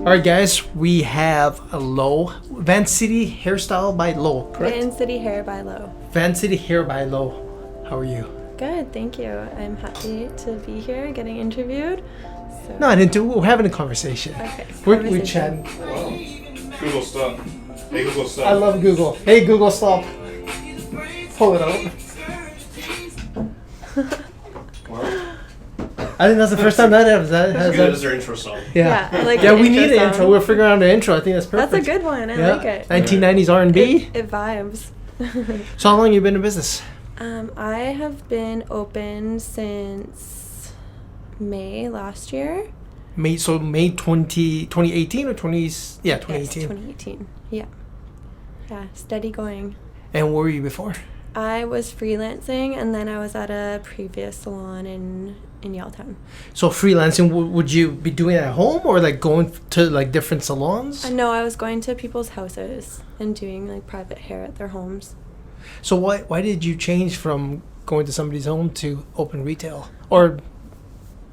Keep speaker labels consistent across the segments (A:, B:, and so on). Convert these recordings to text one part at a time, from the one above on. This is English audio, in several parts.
A: All right, guys, we have a Lo. Vancity Hairstyle by Lo, correct?
B: Vancity Hair by Lo.
A: Vancity Hair by Lo. How are you?
B: Good, thank you. I'm happy to be here getting interviewed. So.
A: No, I didn't do. We're having a conversation.
B: Okay.
A: We're chatting.
C: Wow. Google stop. Hey Google stop.
A: I love Google. Hey Google, stop. Pull it out.
C: Wow.
A: I think that's the first time that has
C: That's good as their intro song.
A: Yeah.
B: I like
A: Yeah,
B: the
A: we need an
B: song.
A: intro. We're figuring out an intro. I think that's perfect.
B: That's a good one. I
A: Yeah.
B: like it.
A: 1990s R&B.
B: It vibes.
A: So how long have you been in business?
B: I have been open since May last year.
A: May 2018 or 20? Yeah, 2018.
B: Yes, 2018. Yeah. Yeah, steady going.
A: And where were you before?
B: I was freelancing, and then I was at a previous salon in Yaletown.
A: So freelancing, would you be doing it at home or like going to like different salons?
B: No, I was going to people's houses and doing like private hair at their homes.
A: So why did you change from going to somebody's home to open retail? Or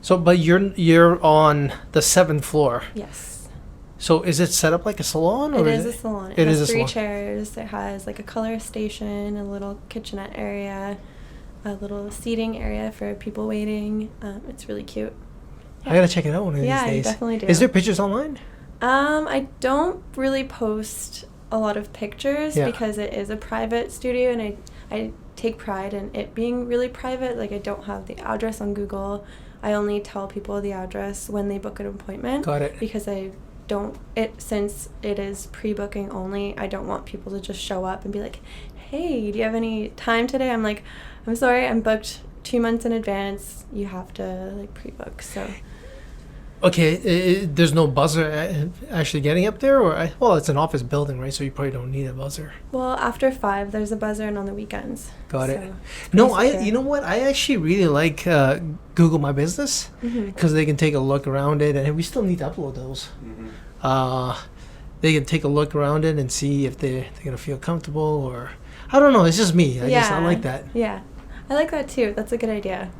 A: so, but you're on the 7th floor.
B: Yes.
A: So is it set up like a salon? Or
B: It is a salon.
A: It
B: has
A: is a
B: 3
A: salon.
B: chairs. It has like a color station, a little kitchenette area, a little seating area for people waiting. It's really cute.
A: I gotta check it out one of
B: Yeah,
A: these
B: you
A: days.
B: definitely do.
A: Is there pictures online?
B: I don't really post a lot of pictures because it is a private studio, and I take pride in it being really private. Like, I don't have the address on Google. I only tell people the address when they book an appointment.
A: Got it.
B: Because since it is pre-booking only, I don't want people to just show up and be like, hey, do you have any time today? I'm like, I'm sorry, I'm booked 2 months in advance. You have to like pre-book. So
A: Okay, there's no buzzer actually getting up there, or well, it's an office building, right? So you probably don't need a buzzer.
B: well, after 5 there's a buzzer, and on the weekends.
A: Got it.
B: So
A: No,
B: pretty secure.
A: you know what? I actually really like Google My Business because they can take a look around it, and we still need to upload those. They can take a look around it and see if they're gonna feel comfortable, or I don't know. It's just me. I like that.
B: Yeah, I like that too. That's a good idea.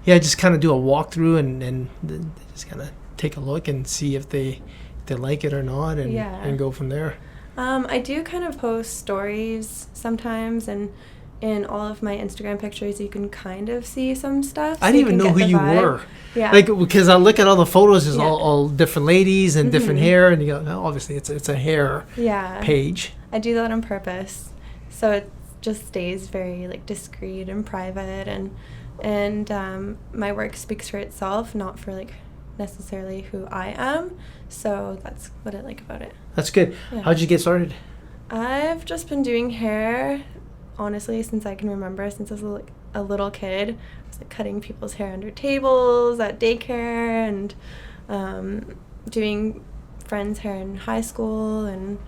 A: Yeah, just kind of do a walkthrough and they just kind of take a look and see if they like it or not, and go from there.
B: I do kind of post stories sometimes, and in all of my Instagram pictures you can kind of see some stuff.
A: I didn't even know who you were.
B: Yeah.
A: Like, because I look at all the photos, there's
B: Yeah.
A: all different ladies and different hair, and you go, oh, obviously it's a hair page.
B: I do that on purpose, so it just stays very like discreet and private, and my work speaks for itself, not for like necessarily who I am. So that's what I like about it.
A: That's good.
B: Yeah.
A: How'd you get started?
B: I've just been doing hair, honestly, since I can remember, since I was like a little kid. I was like cutting people's hair under tables at daycare, and doing friends' hair in high school, and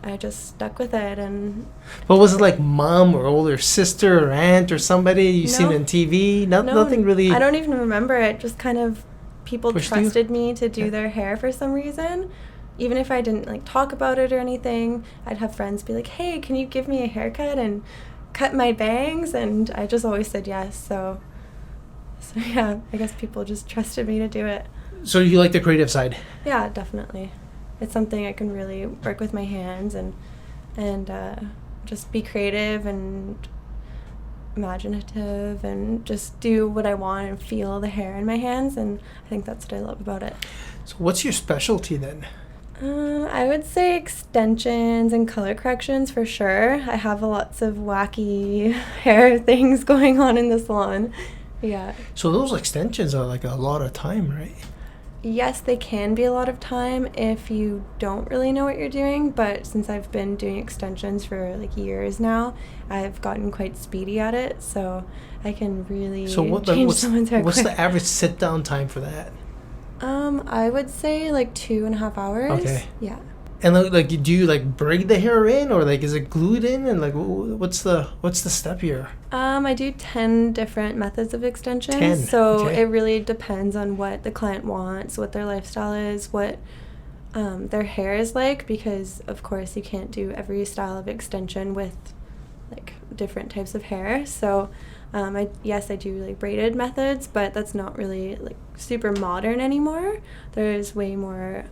B: I just stuck with it. And
A: What was it, like mom or older sister or aunt or somebody you seen
B: No.
A: on TV? Nothing really.
B: I don't even remember it. Just kind of people
A: Pushed you?
B: trusted me to do their hair for some reason. Even if I didn't like talk about it or anything, I'd have friends be like, hey, can you give me a haircut and cut my bangs? And I just always said yes. So yeah, I guess people just trusted me to do it.
A: So you like the creative side?
B: Yeah, definitely. It's something I can really work with my hands and just be creative and imaginative and just do what I want and feel the hair in my hands, and I think that's what I love about it.
A: So what's your specialty then?
B: I would say extensions and color corrections for sure. I have lots of wacky hair things going on in the salon. Yeah.
A: So those extensions are like a lot of time, right?
B: Yes, they can be a lot of time if you don't really know what you're doing, but since I've been doing extensions for like years now, I've gotten quite speedy at it, so I can really change someone's hair
A: what's
B: quick.
A: the average sit down time for that?
B: I would say like 2.5 hours.
A: Okay.
B: Yeah.
A: And like, do you like braid the hair in, or like is it glued in, and like what's the step here?
B: I do 10 different methods of extensions.
A: 10,
B: So
A: okay.
B: it really depends on what the client wants, what their lifestyle is, what their hair is like, because of course you can't do every style of extension with like different types of hair. So I do like braided methods, but that's not really like super modern anymore. There's way more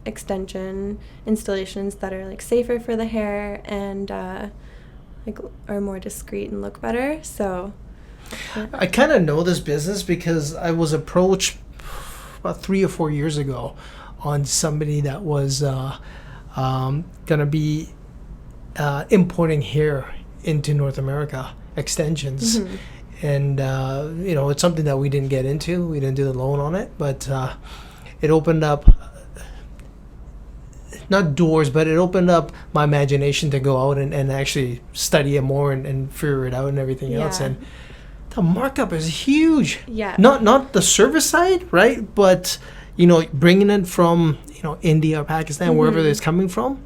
B: extension installations that are like safer for the hair and like are more discreet and look better. So
A: I kind of know this business because I was approached about 3 or 4 years ago on somebody that was gonna be importing hair into North America, extensions. And it's something that we didn't get into. We didn't do the loan on it, but it opened up not doors, but it opened up my imagination to go out and actually study it more and figure it out and everything else. And the markup is huge.
B: Yeah.
A: Not the service side, right? But bringing it from India or Pakistan, wherever it's coming from,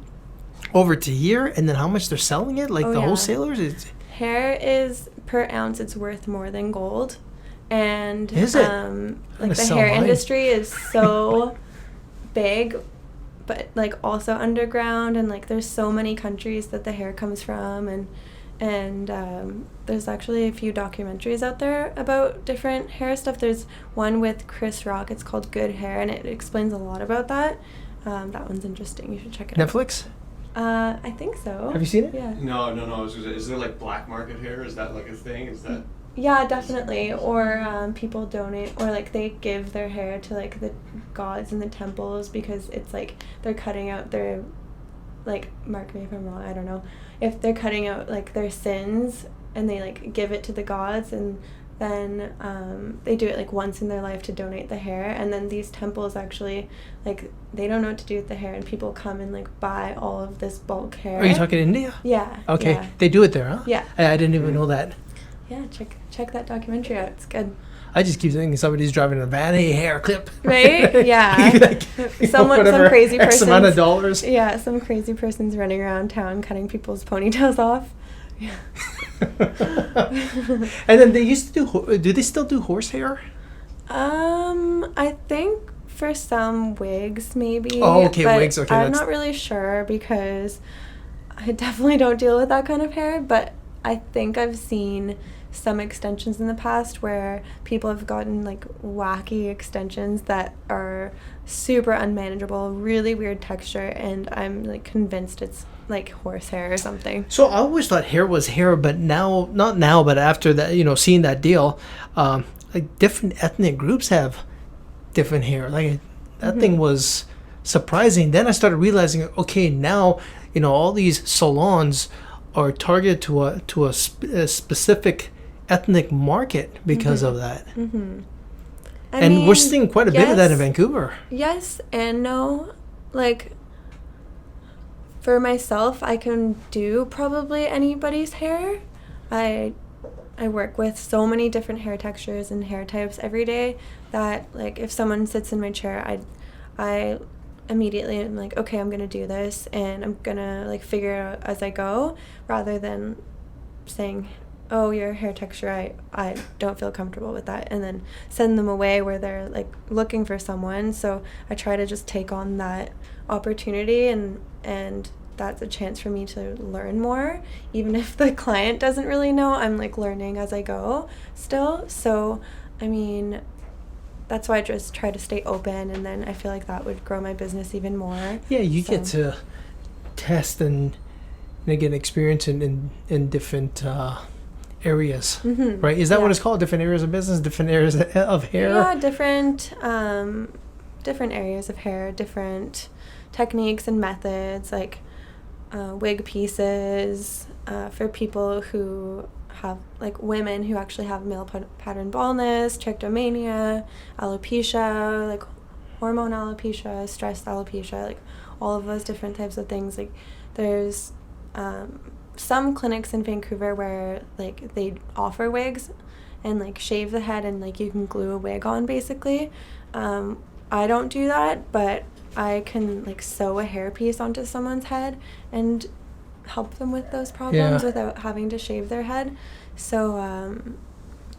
A: over to here, and then how much they're selling it, like wholesalers.
B: Hair is per ounce, it's worth more than gold, and
A: is it?
B: Like the hair industry is so big, but like also underground, and like there's so many countries that the hair comes from, and there's actually a few documentaries out there about different hair stuff. There's one with Chris Rock, it's called Good Hair, and it explains a lot about that. That one's interesting, you should check it out.
A: Netflix?
B: I think so.
A: Have you seen it?
B: Yeah.
C: No. Is there like black market hair? Is that like a thing? Is that?
B: Yeah, definitely. Or people donate, or like they give their hair to like the gods in the temples because it's like they're cutting out their, like, mark me if I'm wrong, I don't know, if they're cutting out like their sins and they like give it to the gods, and then they do it like once in their life to donate the hair, and then these temples actually, like, they don't know what to do with the hair, and people come and like buy all of this bulk hair.
A: Are you talking India?
B: Yeah.
A: Okay,
B: yeah.
A: They do it there, huh?
B: Yeah.
A: I didn't even know that.
B: Yeah, check that documentary out. It's good.
A: I just keep thinking somebody's driving a van. Hey, hair clip.
B: Right? Yeah. Some crazy person.
A: X amount of dollars.
B: Yeah, some crazy person's running around town cutting people's ponytails off. Yeah.
A: And then they used to do they still do horsehair?
B: I think for some wigs maybe.
A: Oh, okay,
B: but
A: wigs. Okay,
B: I'm not really sure because I definitely don't deal with that kind of hair, but I think I've seen some extensions in the past where people have gotten like wacky extensions that are super unmanageable, really weird texture, and I'm like convinced it's like horsehair or something.
A: So I always thought hair was hair, but now, not now, but after that, seeing that deal, like different ethnic groups have different hair. Like that thing was surprising. Then I started realizing, okay, now all these salons are targeted to a specific ethnic market because of that. I mean, we're seeing quite a bit of that in Vancouver.
B: Yes and no. Like, for myself, I can do probably anybody's hair. I work with so many different hair textures and hair types every day that, like, if someone sits in my chair, I immediately am like, okay, I'm gonna do this, and I'm gonna like figure it out as I go, rather than saying, oh, your hair texture, I don't feel comfortable with that, and then send them away where they're like looking for someone. So I try to just take on that opportunity, and that's a chance for me to learn more, even if the client doesn't really know. I'm like learning as I go still. So I mean, that's why I just try to stay open, and then I feel like that would grow my business even more.
A: Yeah, you get to test and get experience in different areas, right? Is that what it's called? Different areas of business, different areas of hair?
B: Yeah, different areas of hair, different techniques and methods, like wig pieces for people who have, like, women who actually have male pattern baldness, trichomania, alopecia, like hormone alopecia, stress alopecia, like all of those different types of things. Like, there's some clinics in Vancouver where like they offer wigs and like shave the head and like you can glue a wig on basically. I don't do that, but I can like sew a hairpiece onto someone's head and help them with those problems without having to shave their head. So I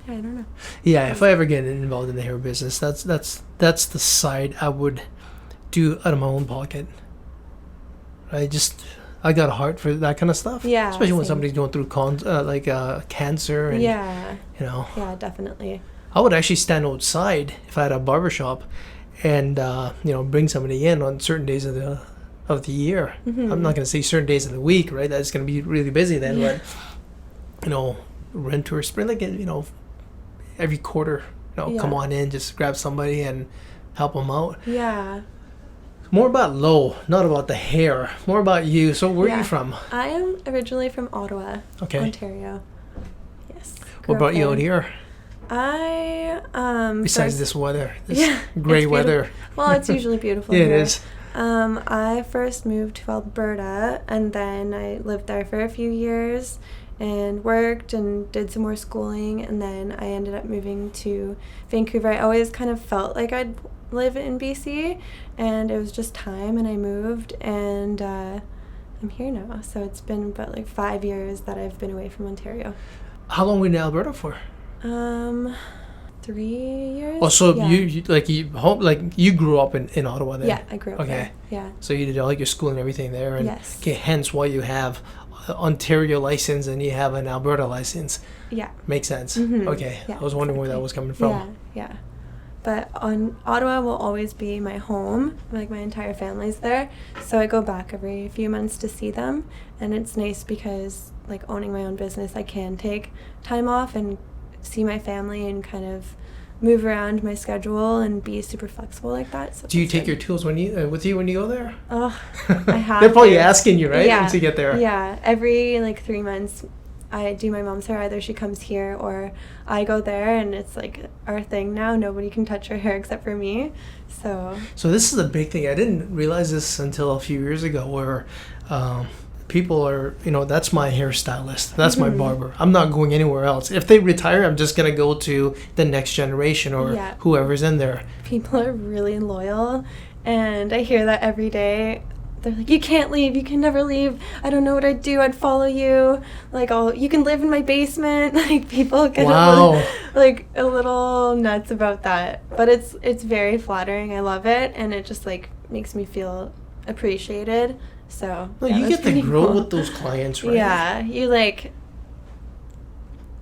B: don't know.
A: Yeah, if I ever get involved in the hair business, that's the side I would do out of my own pocket. Right, just I got a heart for that kind of stuff.
B: Yeah,
A: especially when
B: same.
A: somebody's going through cancer and
B: Yeah.
A: you know.
B: Yeah, definitely.
A: I would actually stand outside if I had a barber shop, and you know, bring somebody in on certain days of the year.
B: Mm-hmm.
A: I'm not going to say certain days of the week, right? That's going to be really busy then.
B: Yeah.
A: But you know, rent or spring, like, you know, every quarter, you know,
B: Yeah.
A: come on in, just grab somebody and help them out.
B: Yeah.
A: More about Lo, not about the hair. More about you. So where are
B: Yeah.
A: you from?
B: I am originally from Ottawa,
A: Okay.
B: Ontario. Yes.
A: What
B: grew up
A: brought you
B: there.
A: out here?
B: I
A: Besides
B: first-
A: this weather, this
B: Yeah,
A: gray
B: it's beautiful.
A: weather.
B: Well, it's usually beautiful
A: Yeah,
B: here.
A: it is.
B: I first moved to Alberta, and then I lived there for a few years and worked and did some more schooling, and then I ended up moving to Vancouver. I always kind of felt like I'd live in BC, and it was just time, and I moved, and I'm here now. So it's been about like 5 years that I've been away from Ontario.
A: How long were you in Alberta for?
B: 3 years.
A: Oh, so
B: Yeah.
A: you grew up in Ottawa then?
B: Yeah, I grew up
A: Okay.
B: there. Yeah.
A: So you did all your school and everything there, and
B: Yes.
A: okay, hence why you have an Ontario license and you have an Alberta license.
B: Yeah.
A: Makes sense.
B: Mhm.
A: Okay,
B: Yeah,
A: I was wondering where that
B: exactly.
A: was coming from.
B: Yeah. But Ottawa will always be my home. Like, my entire family's there. So I go back every few months to see them. And it's nice because, like, owning my own business, I can take time off and see my family and kind of move around my schedule and be super flexible like that. So
A: Do you
B: it's
A: take
B: good.
A: your tools with you when you go there?
B: Oh, I have
A: They're probably
B: to.
A: asking you, right?
B: Yeah.
A: Once you get there.
B: Yeah. Every, like, 3 months, I do my mom's hair. Either she comes here or I go there, and it's like our thing now. Nobody can touch her hair except for me. So
A: So this is a big thing. I didn't realize this until a few years ago, where people are, you know, that's my hairstylist, that's my
B: Mhm.
A: barber. I'm not going anywhere else. If they retire, I'm just gonna go to the next generation or
B: Yeah.
A: whoever's in there.
B: people are really loyal, and I hear that every day. They're like, you can't leave. You can never leave. I don't know what I'd do. I'd follow you. Like, you can live in my basement. Like, people get
A: Wow.
B: a little nuts about that. But it's very flattering. I love it, and it just like makes me feel appreciated. So
A: No,
B: yeah,
A: you
B: that's
A: get to
B: pretty
A: grow
B: cool.
A: with those clients, right?
B: Yeah, you like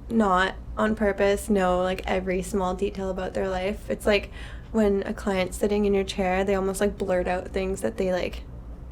B: not on purpose know like every small detail about their life. It's like when a client's sitting in your chair, they almost like blurt out things that they like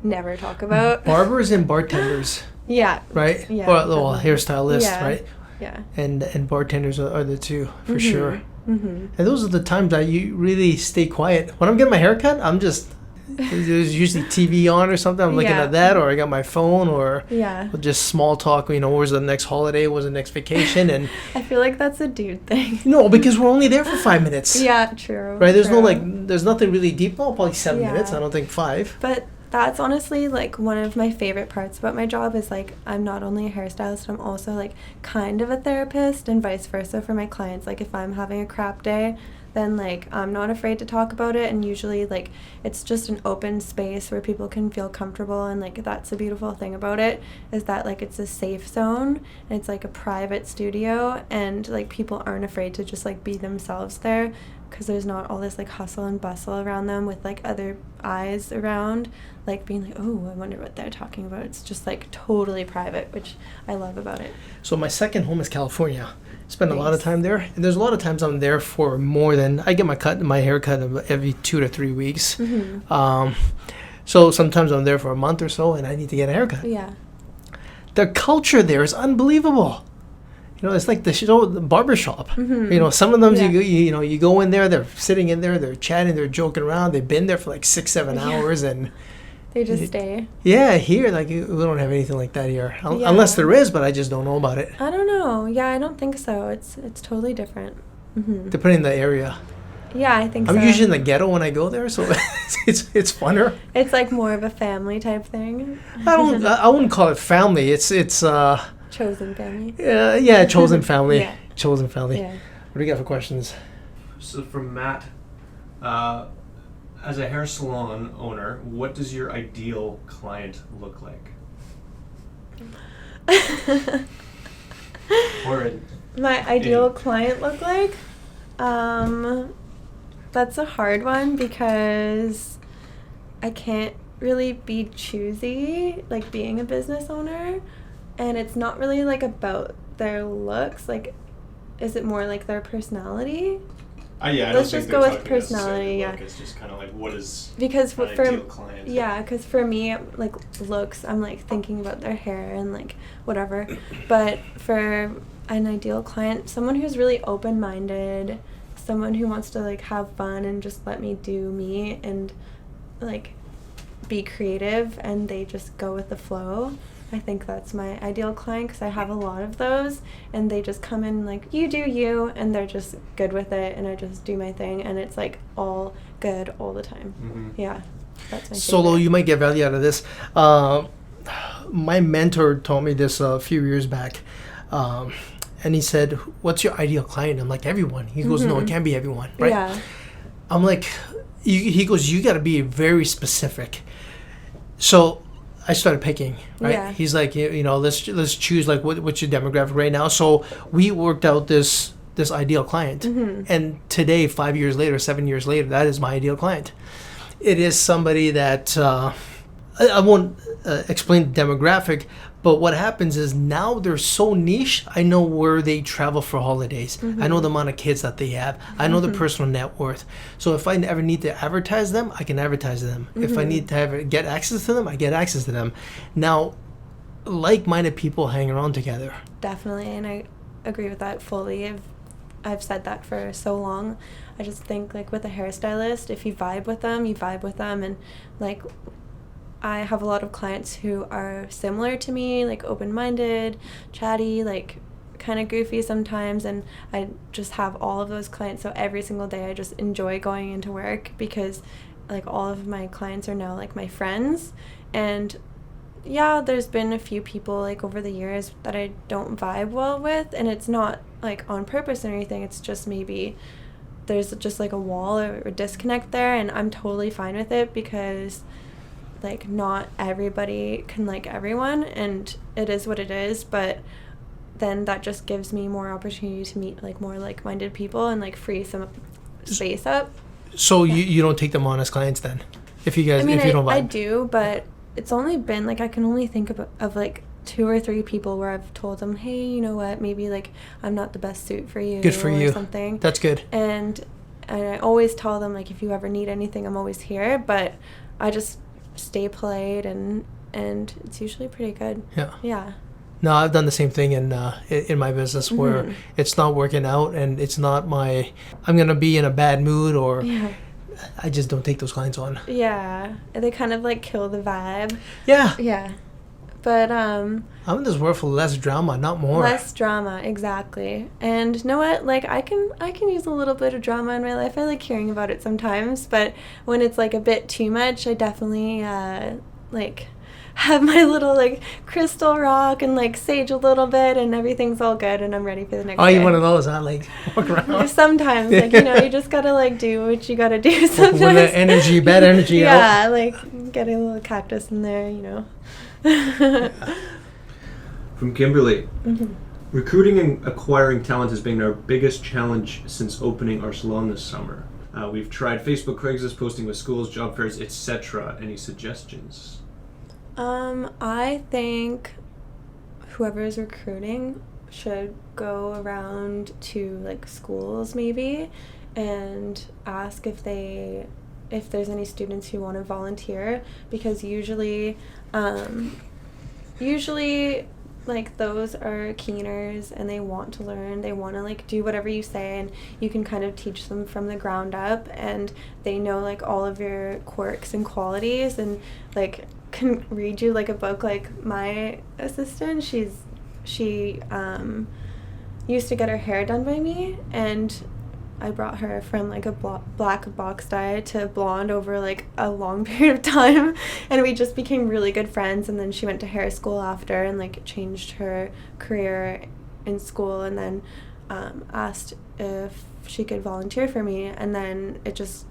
B: never talk about.
A: Barbers and bartenders,
B: Yeah.
A: right?
B: Yeah,
A: Or well,
B: definitely.
A: hairstylists,
B: Yeah.
A: right?
B: Yeah.
A: And bartenders are the two for
B: Mhm.
A: sure.
B: Mhm.
A: And those are the times that you really stay quiet. When I'm getting my haircut, I'm just there's usually TV on or something. I'm looking
B: Yeah.
A: at that, or I got my phone, or
B: Yeah.
A: just small talk. You know, where's the next holiday? Where's the next vacation? And
B: I feel like that's a dude thing.
A: no, because we're only there for 5 minutes.
B: Yeah, true.
A: Right? There's no
B: true.
A: there's nothing really deep. Well, probably 7
B: Yeah.
A: minutes. I don't think 5.
B: But that's honestly like one of my favorite parts about my job is like I'm not only a hairstylist, I'm also like kind of a therapist, and vice versa for my clients. Like if I'm having a crap day, then like I'm not afraid to talk about it, and usually like it's just an open space where people can feel comfortable, and like that's the beautiful thing about it is that like it's a safe zone, and it's like a private studio, and like people aren't afraid to just like be themselves there because there's not all this like hustle and bustle around them with like other eyes around like being like, oh, I wonder what they're talking about. It's just like totally private, which I love about it.
A: So my second home is California. Spend a lot of
B: Nice.
A: time there, and there's a lot of times I'm there for more than I get my hair cut every 2 to 3 weeks.
B: Mm-hmm.
A: So sometimes I'm there for a month or so, and I need to get a haircut.
B: Yeah.
A: The culture there is unbelievable. You know, it's like the barber shop.
B: Mhm.
A: You know, some of them
B: Yeah.
A: you go in there, they're sitting in there, they're chatting, they're joking around. They've been there for like 6-7
B: Yeah.
A: hours, and
B: They just
A: It-
B: stay.
A: yeah, here like we don't have anything like that here,
B: Yeah.
A: unless there is, but I just don't know about it.
B: I don't know. Yeah, I don't think so. It's totally different. Hmm.
A: Depending on the area.
B: Yeah, I think
A: I'm
B: so.
A: usually in the ghetto when I go there, so it's funner.
B: It's like more of a family type thing.
A: I wouldn't call it family. It's
B: Chosen family.
A: yeah, chosen family.
B: Yeah.
A: Chosen family.
B: Yeah.
A: What do you got for questions?
C: So from Matt, as a hair salon owner, what does your ideal client look like? Or
B: My ideal client look like? That's a hard one because I can't really be choosy, like being a business owner, and it's not really like about their looks. Like, is it more like their personality?
C: Yeah, I
B: Let's
C: don't
B: just
C: think
B: go
C: they're
B: with
C: talking
B: personality.
C: necessarily look.
B: Yeah,
C: It's just kind of like what is
B: because
C: an ideal client.
B: yeah, because for me, like looks, I'm like thinking about their hair and like whatever. But for an ideal client, someone who's really open-minded, someone who wants to like have fun and just let me do me and like be creative, and they just go with the flow. I think that's my ideal client, because I have a lot of those, and they just come in like, you do you, and they're just good with it, and I just do my thing, and it's like all good all the time.
C: Mm-hmm.
B: Yeah, that's my
A: Solo,
B: favorite.
A: you might get value out of this. My mentor told me this a few years back, and he said, "What's your ideal client?" I'm like, "Everyone." He goes, "No, it can't be everyone, right?"
B: Yeah.
A: I'm like, he goes, "You got to be very specific." So I started picking, right?
B: Yeah.
A: He's like, let's choose like what's your demographic right now. So we worked out this ideal client, and today, 5 years later, 7 years later, that is my ideal client. It is somebody that I won't explain the demographic, but what happens is now they're so niche. I know where they travel for holidays. I know the amount of kids that they have. I know their personal net worth. So if I ever need to advertise them, I can advertise them. If I need to get access to them, I get access to them. Now, like-minded people hang around together.
B: Definitely, and I agree with that fully. I've said that for so long. I just think like with a hairstylist, if you vibe with them, you vibe with them, and like I have a lot of clients who are similar to me, like open-minded, chatty, like kind of goofy sometimes, and I just have all of those clients. So every single day I just enjoy going into work, because like all of my clients are now like my friends. And yeah, there's been a few people like over the years that I don't vibe well with, and it's not like on purpose or anything. It's just maybe there's just like a wall or a disconnect there, and I'm totally fine with it, because like not everybody can like everyone, and it is what it is. But then that just gives me more opportunity to meet like more like-minded people and like free some space up.
A: So you don't take them on as clients then, if you guys
B: I mean,
A: if you don't vibe.
B: I do, but it's only been like I can only think of like 2 or 3 people where I've told them, hey, you know what, maybe like I'm not the best suit for you.
A: Good for
B: or
A: you.
B: Something.
A: That's good.
B: And I always tell them like, if you ever need anything, I'm always here. But I just stay polite, and it's usually pretty good. Yeah.
A: No, I've done the same thing in my business where it's not working out, and it's not I'm gonna be in a bad mood, or I just don't take those clients on.
B: Yeah, they kind of like kill the vibe.
A: Yeah.
B: Yeah, but
A: I'm in this world for less drama, not more.
B: less drama, exactly. And you know what? Like I can use a little bit of drama in my life. I like hearing about it sometimes, but when it's like a bit too much, I definitely like have my little like crystal rock and like sage a little bit, and everything's all good, and I'm ready for the next
A: Oh,
B: day.
A: you're one of those, huh? Like walk around.
B: Sometimes, like, you just gotta like do what you gotta do sometimes.
A: When the energy, bad energy out.
B: Yeah, like get a little cactus in there.
C: From Kimberly. Recruiting and acquiring talent has been our biggest challenge since opening our salon this summer. We've tried Facebook, Craigslist, posting with schools, job fairs, etc. Any suggestions?
B: I think whoever is recruiting should go around to like schools maybe and ask if there's any students who want to volunteer, because usually like those are keeners and they want to learn, they want to like do whatever you say, and you can kind of teach them from the ground up, and they know like all of your quirks and qualities, and like can read you like a book. Like my assistant, she used to get her hair done by me, and I brought her from like a black box dye to blonde over like a long period of time, and we just became really good friends. And then she went to hair school after and like changed her career in school, and then asked if she could volunteer for me, and then it just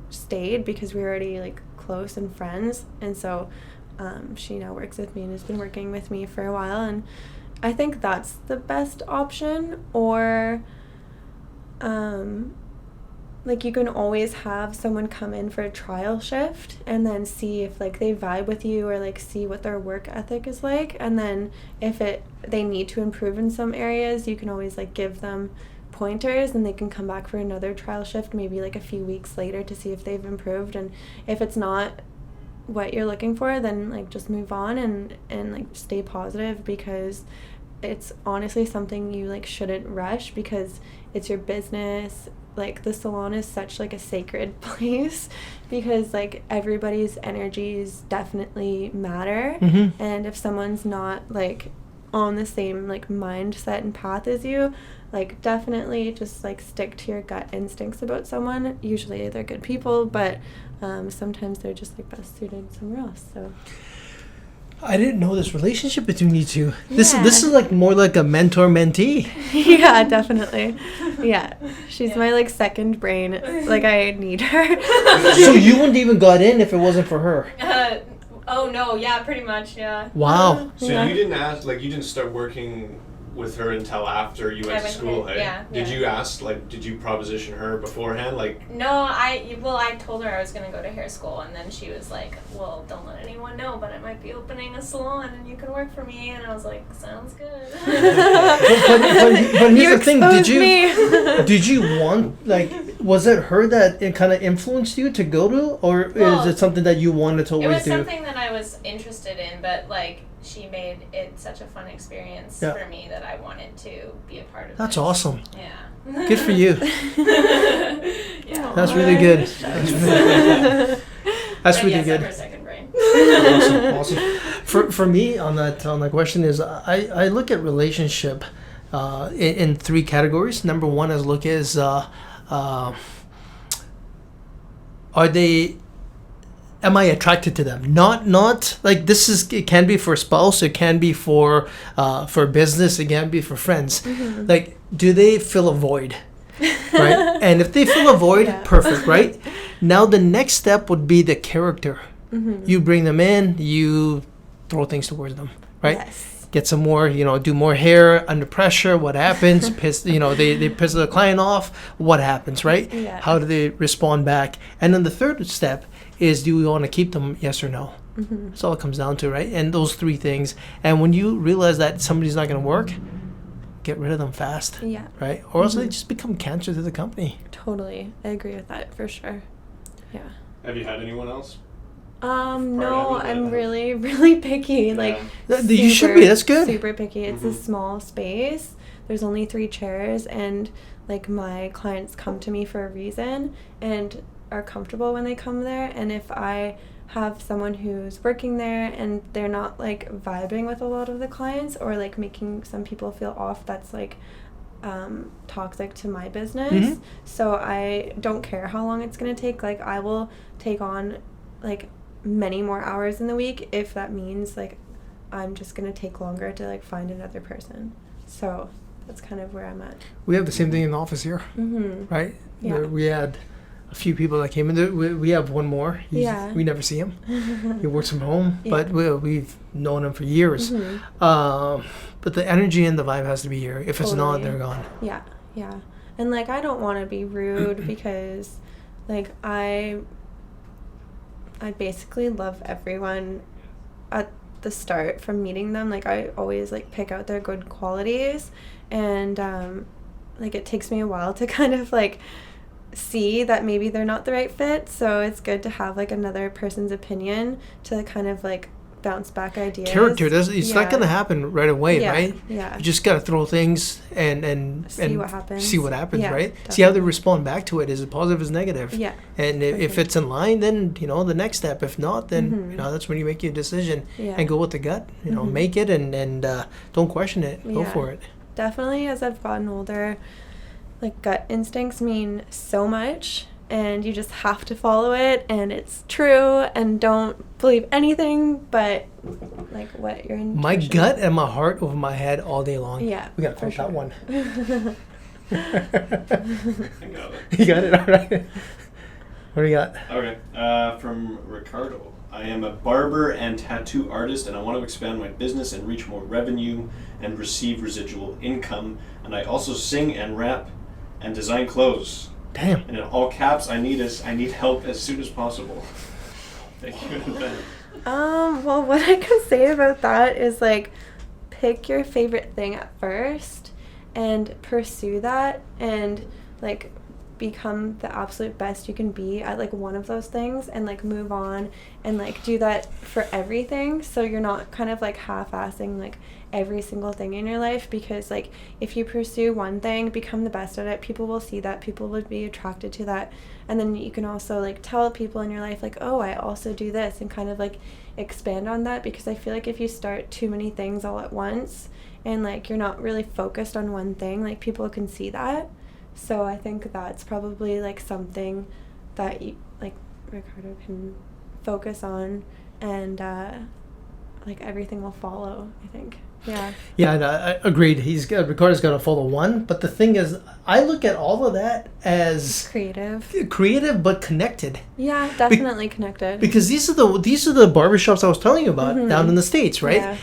B: stayed because we were already like close and friends. And so she now works with me and has been working with me for a while, and I think that's the best option. Or like you can always have someone come in for a trial shift and then see if like they vibe with you or like see what their work ethic is like, and then if they need to improve in some areas, you can always like give them pointers and they can come back for another trial shift maybe like a few weeks later to see if they've improved. And if it's not what you're looking for, then like just move on and like stay positive, because it's honestly something you like shouldn't rush, because it's your business. Like the salon is such like a sacred place, because like everybody's energies definitely matter.
A: Mm-hmm.
B: And if someone's not like on the same like mindset and path as you, like definitely just like stick to your gut instincts about someone. Usually they're good people, but sometimes they're just like best suited somewhere else. So
A: I didn't know this relationship between you two. This
B: Yeah.
A: is like more like a mentor-mentee.
B: yeah, definitely. Yeah, she's my like second brain. Like I need her.
A: So you wouldn't even got in if it wasn't for her.
D: Oh no, yeah, pretty much, yeah.
A: Wow.
C: So
B: Yeah.
C: you didn't ask, like, you didn't start working with her until after you went to school, hey?
D: yeah,
C: Did
D: yeah.
C: you ask, like, did you proposition her beforehand? Like,
D: No, I told her I was gonna go to hair school, and then she was like, well, don't let anyone know, but I might be opening a salon and you can work for me. And I was like, sounds good.
A: But here's
B: You
A: the thing,
B: exposed me.
A: did you want, like, was it her that it kind of influenced you to go to, or
D: Well,
A: is it something that you wanted to
D: It
A: always
D: was
A: do?
D: something that I was interested in, but like she made it such a fun experience
A: Yeah.
D: for me that I wanted to be a part of
A: That's
D: it.
A: awesome.
D: Yeah.
A: Good for you.
D: Yeah.
A: That's really good. That's really, that's
D: But
A: really
D: yes,
A: good.
D: I'm her second brain.
A: Awesome. For me on that question is I look at relationship in three categories. Number one is look is am I attracted to them? Not like this is, it can be for a spouse, it can be for business, it can be for friends.
B: Mm-hmm.
A: Like, do they fill a void? Right? And if they fill a void,
B: Yeah.
A: perfect, right? Now the next step would be the character.
B: Mm-hmm.
A: You bring them in, you throw things towards them, right?
B: Yes.
A: Get some more, do more hair under pressure. What happens? They piss the client off. What happens, right?
B: Yeah.
A: How do they respond back? And then the third step is, do we want to keep them? Yes or no?
B: Mm-hmm.
A: That's all it comes down to, right? And those three things. And when you realize that somebody's not going to work, get rid of them fast,
B: Yeah.
A: right? Or else they
B: Mhm.
A: just become cancer to the company.
B: Totally. I agree with that for sure. Yeah.
C: have you had anyone else?
B: No,
C: of it,
B: I'm really, really picky. Like,
A: You should be. That's good.
B: Super picky. It's a
C: Mhm.
B: small space. There's only 3 chairs, and like my clients come to me for a reason and are comfortable when they come there. And if I have someone who's working there and they're not like vibing with a lot of the clients, or like making some people feel off, that's like toxic to my business.
A: Mhm.
B: So I don't care how long it's going to take. Like, I will take on like many more hours in the week if that means like I'm just going to take longer to like find another person. So that's kind of where I'm at.
A: We have the same thing in the office here,
B: Mm-hmm.
A: right?
B: Yeah.
A: We had a few people that came in there. We have one more.
B: Yeah.
A: We never see him. He works from home,
B: Yeah.
A: but we've known him for years.
B: Mhm.
A: But the energy and the vibe has to be here. If it's not,
B: Totally.
A: they're gone.
B: Yeah, yeah. And like, I don't want to be rude because like I basically love everyone at the start from meeting them. Like, I always like pick out their good qualities, and like it takes me a while to kind of like see that maybe they're not the right fit. So it's good to have like another person's opinion to kind of like bounce back ideas.
A: Character, it's not
B: Yeah.
A: going to happen right away,
B: Yeah,
A: right?
B: yeah.
A: You just got to throw things and
B: See what happens.
A: See what happens,
B: Yeah,
A: right? See how they
B: definitely.
A: respond back to it. Is it positive? Is it negative?
B: Yeah.
A: And if
B: Perfect.
A: it's in line, then the next step. If not, then
B: Mhm.
A: that's when you make your decision
B: Yeah.
A: and go with the gut.
B: Mhm.
A: Make it and don't question it. Go
B: Yeah.
A: for it.
B: Definitely, as I've gotten older, like gut instincts mean so much, and you just have to follow it, and it's true, and don't believe anything but like what your intuition.
A: My gut and my heart over my head all day long.
B: Yeah,
A: We gotta
B: for
A: find that
B: sure.
A: one.
C: I got it.
A: You got it, all right. What do you got?
C: Okay, from Ricardo. I am a barber and tattoo artist, and I want to expand my business and reach more revenue and receive residual income. And I also sing and rap and design clothes.
A: Damn.
C: And in all caps, I need help as soon as possible. Thank you in advance.
B: Well, what I can say about that is, like, pick your favorite thing at first and pursue that and, like, become the absolute best you can be at, like, one of those things and, like, move on and, like, do that for everything, so you're not kind of, like, half-assing, like, every single thing in your life, because, like, if you pursue one thing, become the best at it, people will see that, people would be attracted to that, and then you can also, like, tell people in your life, like, oh, I also do this, and kind of, like, expand on that, because I feel like if you start too many things all at once and, like, you're not really focused on one thing, like, people can see that. So I think that's probably, like, something that you, like, Ricardo can focus on, and like, everything will follow, I think. Yeah.
A: Yeah, I agreed. Ricardo's got to follow one, but the thing is, I look at all of that as creative but connected.
B: Yeah, definitely connected. Because
A: these are the barbershops I was telling you about down in the States, right?
B: Yeah.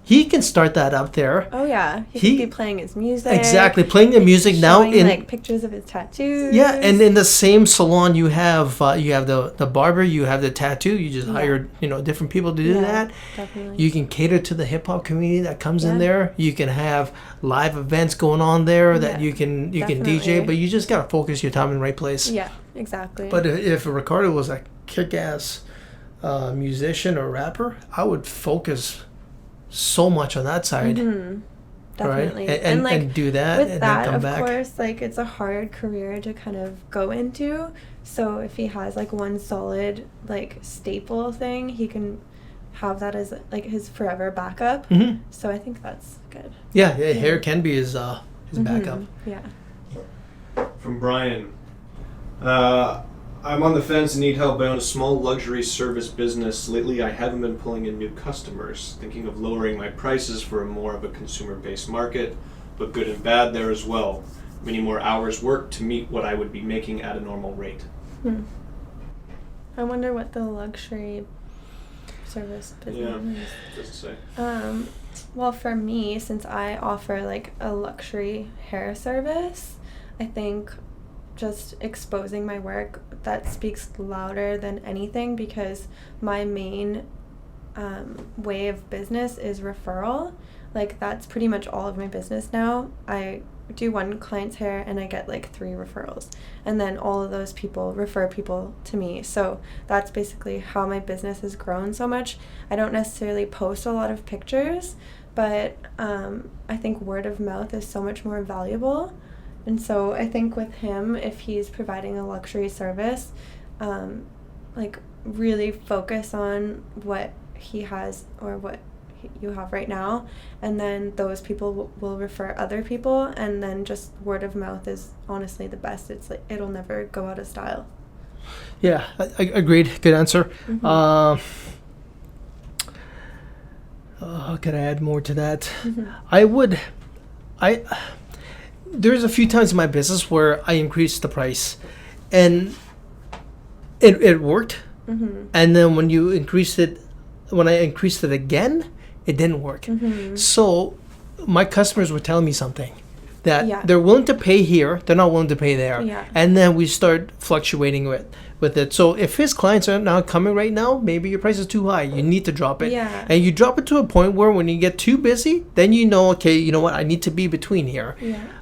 A: He can start that up there.
B: Oh yeah, he could be playing his music.
A: Exactly, playing the music now
B: in, like, pictures of his tattoos.
A: Yeah, and in the same salon you have the barber, you have the tattoo. You just hire different people to do that.
B: Definitely.
A: You can cater to the hip hop community that comes in there. You can have live events going on there that you can DJ, but you just gotta focus your time in the right place.
B: Yeah, exactly.
A: But if Ricardo was a kick-ass musician or rapper, I would focus so much on that side.
B: Definitely.
A: Right? And do that
B: with
A: and
B: that,
A: then come back.
B: Of course, like, it's a hard career to kind of go into, so if he has, like, one solid, like, staple thing, he can have that as, like, his forever backup. So I think that's good.
A: Yeah, hair can be his backup.
B: Yeah.
C: From Brian. I'm on the fence and need help. I own a small luxury service business. Lately, I haven't been pulling in new customers. Thinking of lowering my prices for more of a consumer-based market, but good and bad there as well. Many more hours worked to meet what I would be making at a normal rate.
B: I wonder what the luxury service business is.
C: Doesn't say.
B: Well, for me, since I offer, like, a luxury hair service, I think just exposing my work, that speaks louder than anything, because my main way of business is referral. Like, that's pretty much all of my business now. I do one client's hair and I get, like, 3 referrals, and then all of those people refer people to me. So that's basically how my business has grown so much. I don't necessarily post a lot of pictures, but I think word of mouth is so much more valuable. And so I think with him, if he's providing a luxury service, like, really focus on what he has or what you have right now, and then those people will refer other people, and then just word of mouth is honestly the best. It's like, it'll never go out of style.
A: Yeah, I agreed. Good answer. How could I add more to that? There's a few times in my business where I increased the price, and it worked. And then when I increased it again, it didn't work. So my customers were telling me something, that they're willing to pay here, they're not willing to pay there. And then we start fluctuating with it. So if his clients are not coming right now, maybe your price is too high. You need to drop it. And you drop it to a point where when you get too busy, then you know, okay, you know what, I need to be between here.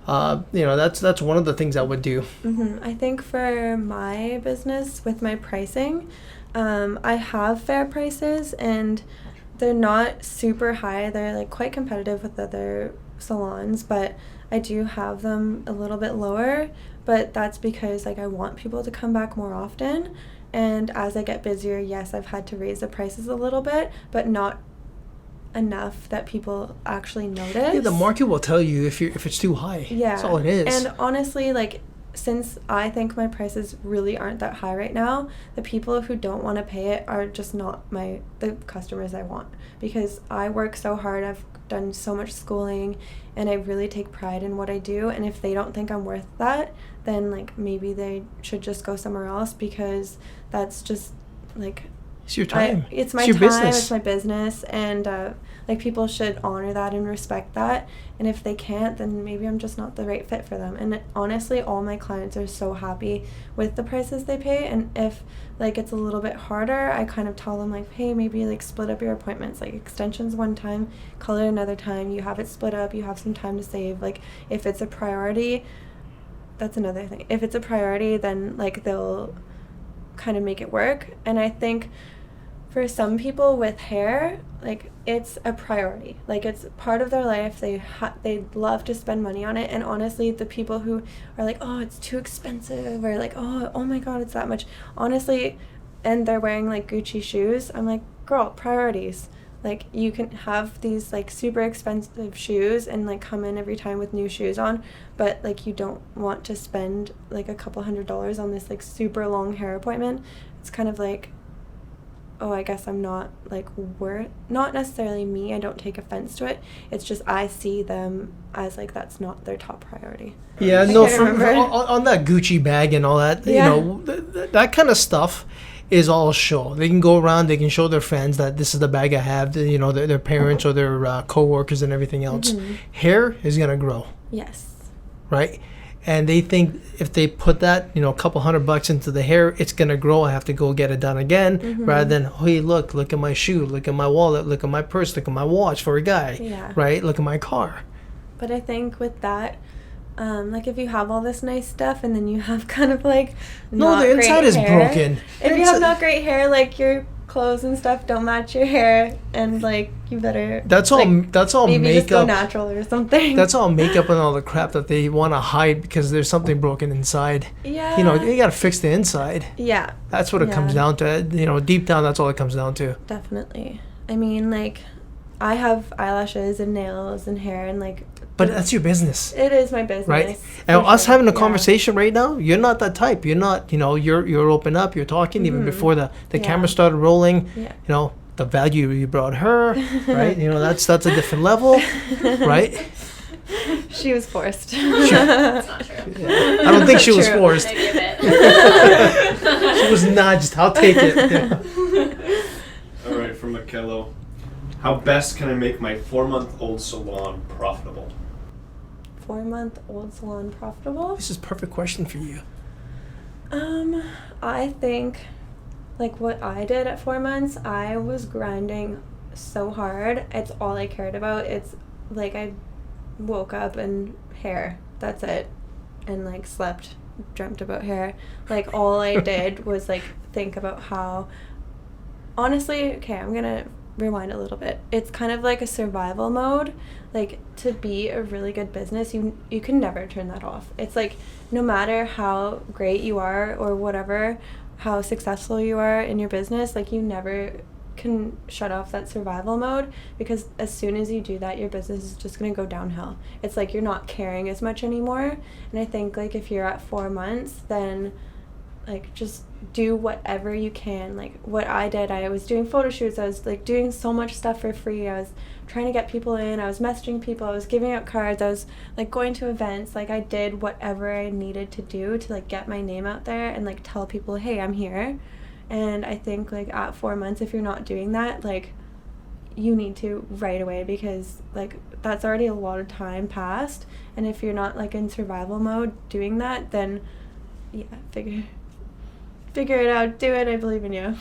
A: That's one of the things I would do.
B: I think for my business, with my pricing, I have fair prices, and they're not super high. They're, like, quite competitive with other salons, but I do have them a little bit lower. But that's because, like, I want people to come back more often, and as I get busier, yes, I've had to raise the prices a little bit, but not enough that people actually notice.
A: Yeah, the market will tell you if it's too high.
B: Yeah,
A: that's all it is.
B: And honestly, like, since I think my prices really aren't that high right now, the people who don't want to pay it are just not the customers I want, because I work so hard. I've done so much schooling, and I really take pride in what I do, and if they don't think I'm worth that, then, like, maybe they should just go somewhere else, because that's just, like,
A: It's your time.
B: It's my
A: your
B: time.
A: business.
B: It's my business, and like people should honor that and respect that. And if they can't, then maybe I'm just not the right fit for them. And honestly, all my clients are so happy with the prices they pay. And if like it's a little bit harder, I kind of tell them like, hey, maybe like split up your appointments, like extensions one time, color another time. You have it split up. You have some time to save. Like if it's a priority, that's another thing. If it's a priority, then like they'll kind of make it work. And I think for some people with hair, like it's a priority, like it's part of their life. They love to spend money on it. And honestly, the people who are like, oh, it's too expensive, or like, oh my god, it's that much, honestly, and they're wearing like Gucci shoes, I'm like, girl, priorities. Like you can have these like super expensive shoes and like come in every time with new shoes on, but like you don't want to spend like a couple $100s on this like super long hair appointment. It's kind of like, oh, I guess I'm not like not necessarily me, I don't take offense to it. It's just I see them as like that's not their top priority.
A: Yeah, no, on that Gucci bag and all that,
B: Yeah.
A: you know, that kind of stuff is all show. They can go around, they can show their friends that this is the bag I have, you know, their parents or their co-workers and everything else.
B: Mm-hmm.
A: Hair is going to grow,
B: Yes.
A: right? And they think if they put that, you know, a couple $100 into the hair, it's going to grow. I have to go get it done again,
B: Mm-hmm.
A: rather than, hey, look at my shoe, look at my wallet, look at my purse, look at my watch for a guy,
B: Yeah.
A: right? Look at my car.
B: But I think with that, like if you have all this nice stuff and then you have kind of like
A: No,
B: not
A: the inside
B: great
A: is
B: hair,
A: broken.
B: If you have not great hair, like your clothes and stuff don't match your hair, and like you better
A: That's all.
B: like,
A: That's all
B: maybe just go
A: makeup.
B: natural or something.
A: That's all makeup and all the crap that they want to hide because there's something broken inside.
B: Yeah.
A: You know, you got to fix the inside.
B: Yeah,
A: That's what it comes
B: Yeah.
A: down to. You know, deep down, that's all it comes down to.
B: definitely. I mean, like I have eyelashes and nails and hair, and like
A: But that's your business,
B: it is my business.
A: right?
B: for
A: And us
B: sure.
A: having a
B: Yeah.
A: conversation right now, you're not that type. You're not. You know, you're open up. You're talking even before the
B: Yeah.
A: camera started rolling.
B: Yeah.
A: You know, the value you brought her, right? You know, that's a different level, right?
B: She was forced.
D: That's not true.
A: I don't think she was
B: True.
A: forced.
D: I give it.
A: She was nudged. I'll take it. Yeah.
C: All right, from Mikello. How best can I make my 4-month-old salon profitable?
B: 4-month-old salon profitable?
A: This is a perfect question for you.
B: I think like what I did at 4 months, I was grinding so hard. It's all I cared about. It's like I woke up and hair. That's it. And like slept, dreamt about hair. Like all I did was like think about how honestly, okay, I'm gonna rewind a little bit. It's kind of like a survival mode. Like to be a really good business, you can never turn that off. It's like no matter how great you are or whatever, how successful you are in your business, like you never can shut off that survival mode, because as soon as you do that, your business is just going to go downhill. It's like you're not caring as much anymore. And I think like if you're at 4 months, then like just do whatever you can. Like what I did, I was doing photo shoots, I was like doing so much stuff for free, I was trying to get people in, I was messaging people, I was giving out cards, I was like going to events. Like I did whatever I needed to do to like get my name out there and like tell people, hey, I'm here. And I think like at 4 months, if you're not doing that, like you need to right away, because like that's already a lot of time passed. And if you're not like in survival mode doing that, then yeah, figure it out, do it, I believe in you.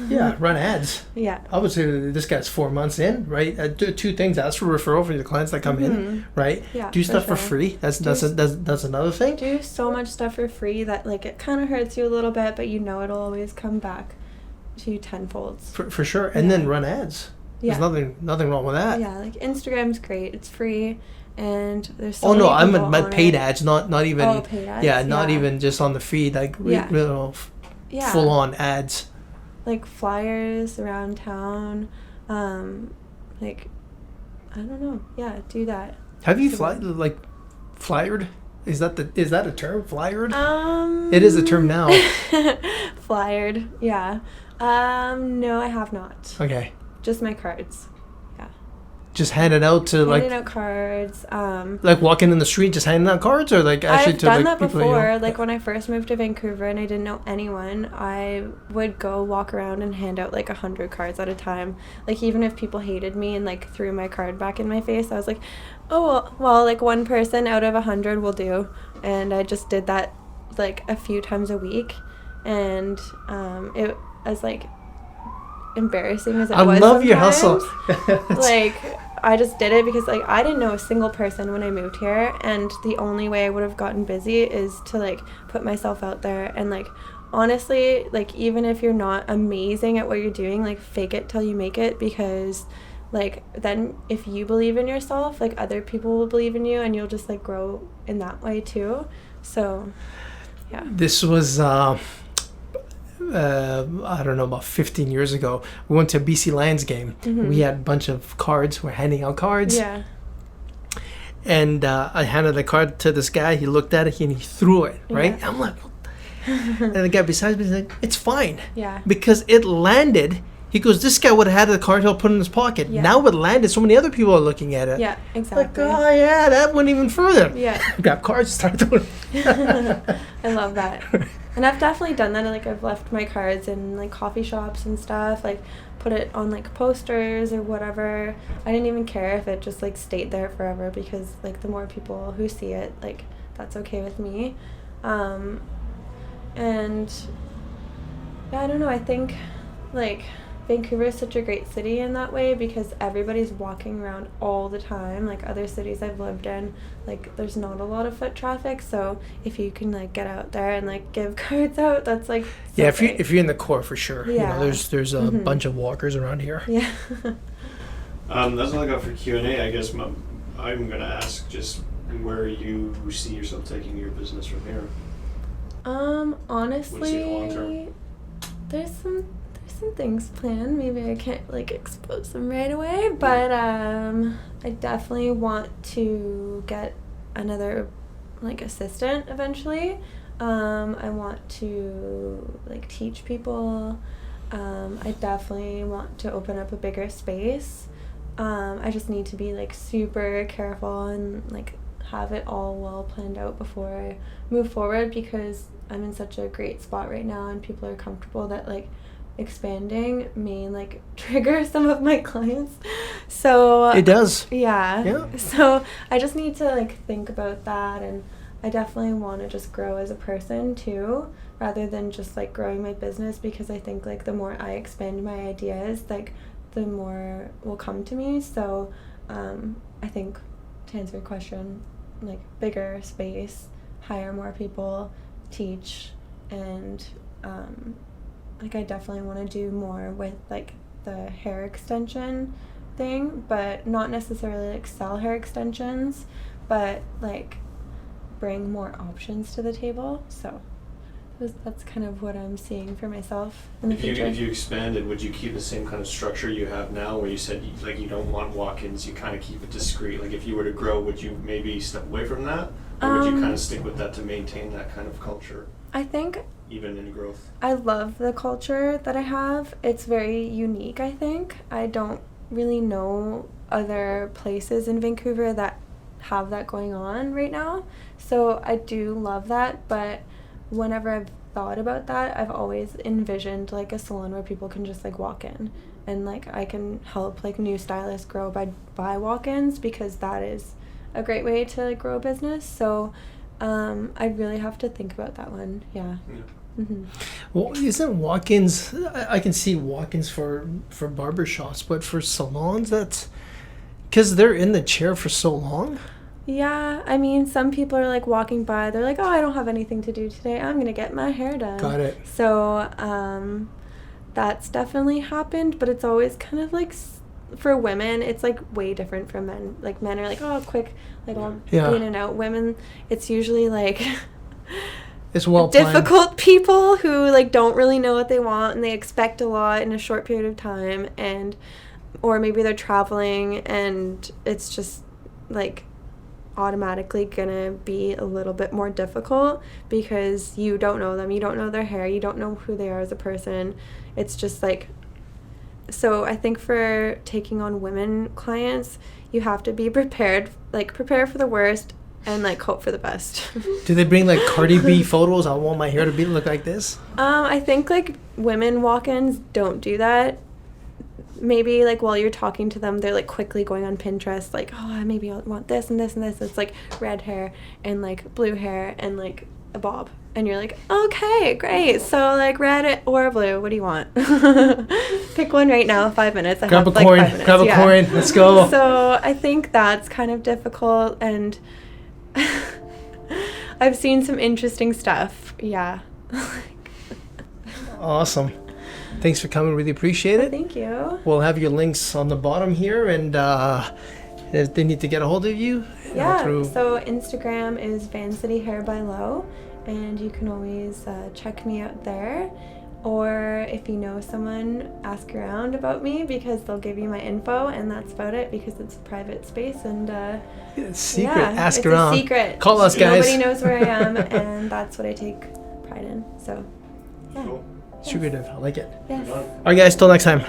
A: Yeah, run ads.
B: Yeah.
A: I would say that this guy's 4 months in, right? Do two things: ask for referral for the clients that come in, right?
B: Yeah,
A: Do
B: for
A: stuff for
B: sure.
A: free. That's another thing.
B: Do so much stuff for free that like it kind of hurts you a little bit, but you know it'll always come back to you tenfold.
A: For sure, and then run ads.
B: Yeah.
A: There's nothing wrong with that.
B: Yeah, like Instagram's great, it's free, and there's so
A: Oh no,
B: many
A: I'm
B: people
A: at
B: on
A: paid
B: it.
A: ads, not even.
B: Oh, paid ads?
A: Yeah, not
B: Yeah.
A: even just on the feed, like
B: Yeah. Yeah.
A: full on ads.
B: Like flyers around town, like I don't know. Yeah, do that.
A: Have you flyered? Is that a term? Flyered?
B: Um,
A: It is a term now.
B: Flyered, yeah. No, I have not.
A: Okay.
B: Just my cards. Yeah.
A: just handing out to
B: handing out cards.
A: like walking in the street, just handing out cards, or like actually
B: I've
A: to
B: done
A: like
B: that
A: people
B: before.
A: you know?
B: Like when I first moved to Vancouver and I didn't know anyone, I would go walk around and hand out like 100 cards at a time. Like even if people hated me and like threw my card back in my face, I was like, oh well, like one person out of 100 will do. And I just did that like a few times a week, and it was like embarrassing as it
A: I
B: was
A: love your
B: sometimes.
A: hustle.
B: Like I just did it because like I didn't know a single person when I moved here, and the only way I would have gotten busy is to like put myself out there. And like honestly, like even if you're not amazing at what you're doing, like fake it till you make it, because like then if you believe in yourself, like other people will believe in you, and you'll just like grow in that way too. So yeah.
A: This was I don't know, about 15 years ago. We went to a BC Lions game. We had a bunch of cards. We're handing out cards.
B: Yeah.
A: And I handed the card to this guy. He looked at it and he threw it, right?
B: Yeah.
A: I'm like, what the-" and the guy beside me is like, it's fine.
B: Yeah.
A: Because it landed. He goes, this guy would have had the card, he'll put it in his pocket.
B: Yeah.
A: Now it landed. So many other people are looking at it.
B: Yeah,
A: Like,
B: exactly.
A: oh, yeah, that went even further.
B: Yeah.
A: Got cards, started throwing.
B: I love that. And I've definitely done that. Like I've left my cards in like coffee shops and stuff, like put it on like posters or whatever. I didn't even care if it just like stayed there forever, because like the more people who see it, like that's okay with me. And yeah, I don't know, I think like Vancouver is such a great city in that way, because everybody's walking around all the time. Like other cities I've lived in, like there's not a lot of foot traffic, so if you can like get out there and like give cards out, that's like so
A: Yeah, if
B: great.
A: you're in the core for sure.
B: Yeah.
A: You know, there's a bunch of walkers around here.
B: Yeah.
C: That's all I got for Q&A. I guess I'm going to ask just where you see yourself taking your business from here.
B: Honestly,
C: long term?
B: there's some things planned. Maybe I can't like expose them right away, but I definitely want to get another like assistant eventually. I want to like teach people. I definitely want to open up a bigger space. I just need to be like super careful and like have it all well planned out before I move forward, because I'm in such a great spot right now and people are comfortable that like expanding may like trigger some of my clients. So
A: It does.
B: yeah.
A: Yeah.
B: So I just need to like think about that, and I definitely want to just grow as a person too, rather than just like growing my business, because I think like the more I expand my ideas, like the more will come to me. So I think to answer your question, like bigger space, hire more people, teach, and like I definitely want to do more with like the hair extension thing, but not necessarily like sell hair extensions, but like bring more options to the table. So that's kind of what I'm seeing for myself in the future.
C: If you expanded, would you keep the same kind of structure you have now, where you said like you don't want walk-ins, you kind of keep it discreet? Like if you were to grow, would you maybe step away from that, or would you kind of stick with that to maintain that kind of culture?
B: I think
C: even in growth.
B: I love the culture that I have. It's very unique, I think. I don't really know other places in Vancouver that have that going on right now. So I do love that, but whenever I've thought about that, I've always envisioned like a salon where people can just like walk in, and like I can help like new stylists grow by walk-ins, because that is a great way to like, grow a business. So I really have to think about that one. Yeah. Mm-hmm.
A: Well, isn't walk-ins? I can see walk-ins for barber shops, but for salons, that's because they're in the chair for so long.
B: Yeah, I mean, some people are like walking by, they're like, oh, I don't have anything to do today, I'm gonna get my hair done.
A: Got it.
B: So that's definitely happened, but it's always kind of like for women, it's like way different from men. Like men are like, oh, quick, like I'll be in and out. Women, it's usually like
A: it's well
B: difficult people who like don't really know what they want, and they expect a lot in a short period of time, and or maybe they're traveling and it's just like automatically gonna be a little bit more difficult because you don't know them, you don't know their hair, you don't know who they are as a person. It's just like So I think for taking on women clients, you have to be prepared, like prepare for the worst and like hope for the best.
A: Do they bring like Cardi B photos? I want my hair to look like this.
B: I think like women walk-ins don't do that. Maybe like while you're talking to them, they're like quickly going on Pinterest, like, oh, maybe I want this and this and this. It's like red hair and like blue hair and like a bob. And you're like, okay, great. So like red or blue, what do you want? Pick one right now, 5 minutes.
A: Grab a coin, grab a coin, let's go.
B: So I think that's kind of difficult, and I've seen some interesting stuff. Yeah.
A: Awesome. Thanks for coming. Really appreciate it.
B: Thank you.
A: We'll have your links on the bottom here, and if they need to get a hold of you.
B: Yeah.
A: Through...
B: So Instagram is Vancity Hair by Low, and you can always check me out there. Or if you know someone, ask around about me, because they'll give you my info, and that's about it, because it's a private space. And
A: it's secret.
B: yeah,
A: Ask
B: it's
A: around.
B: A secret.
A: Call us, guys.
B: Nobody knows where I am, and that's what I take pride in. So, yeah.
C: Cool.
A: Secretive. I like it.
B: Yes.
A: All right, guys. Till next time.